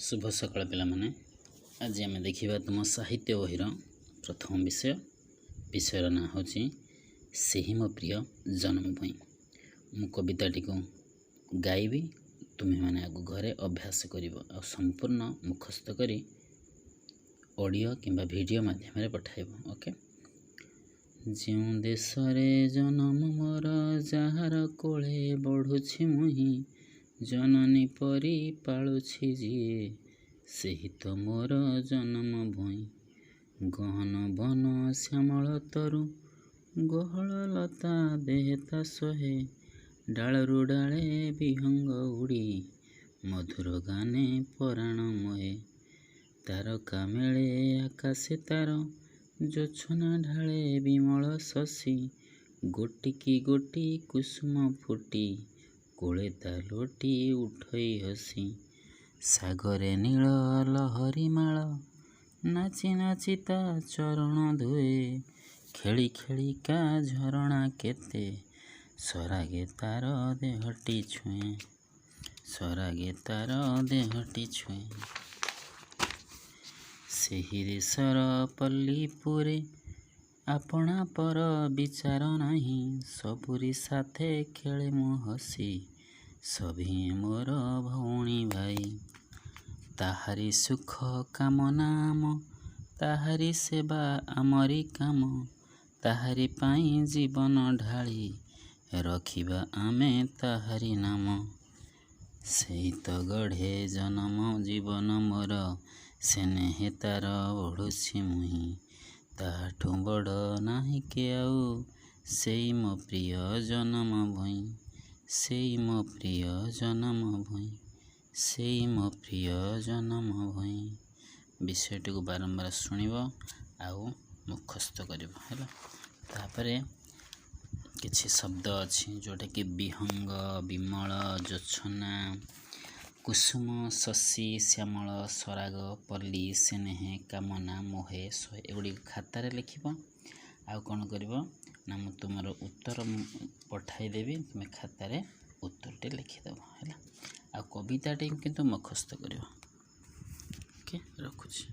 शुभ सकाळ पिलाମାନେ आज आम देखा तुम साहित्य बहिर प्रथम विषयर ना हूँ से ही मो प्रिय जन्मभूमि। मु कविताटी को गाइबी तुम्हें मैंने आगु घरे अभ्यास कर संपूर्ण मुखस्त कर ऑडियो किंबा वीडियो माध्यम पठाइब। ओके। जो देश रे जन्म मोर जार कोले बढ़ुछि मुहि जननी परी पालुछि जिए सेही तो मोर जन्म भूमि। गहन बन श्यामल तरु गहल लता देहता सोहे डालरु डाले विहंग उड़ी मधुर गाने पराण मोहे। तारका मेले आकाशे तार जोछना ढाले विमल शशि गोटिकी गोटी कुसुम फुटी कोले ता लोटी उठई हसी। सागरे नील लहरी माल नाची नाची ता चरण धुए खेली खेली का झरणा केते सरागे तार देहटी छुए सरागे तार देहटी छुए। सेही देशर पल्लीपुरे आपणा पर विचार नाही सबुरी साथे खेले मो हसी सभी मोर भौणी भाई। ताहारी सुख कामना आम ताहारी सेवा आमरी काम ताहारी पाई जीवन ढाली रखिबा आमे ताहारी नाम। सेही तो गढ़े जन्म जीवन मोर स्नेह तार बढ़ुछि मुहि ताठू बड़ नाही के आउ सेई मो प्रिय जन्म भूमि सेई मो प्रिय जन्म भूमि सेई मो प्रिय जन्म भूमि। विषयटी को बारंबार शुणिब आउ मुखस्त कर। तापरे किछि शब्द अच्छी जोटा कि विहंग विमल जोछना कुसुम शशि श्यामल सराग पल्ली स्नेह कामना मोहे सोहे एगुड़ी खातार लिखिब। आउ कौन कर ना मु तुमर उत्तर पठाइदेवी तुम खातार उत्तरटे लिखिदेव है। आ कविताटी किंतु मुखस्त कर। ओके रखुछी।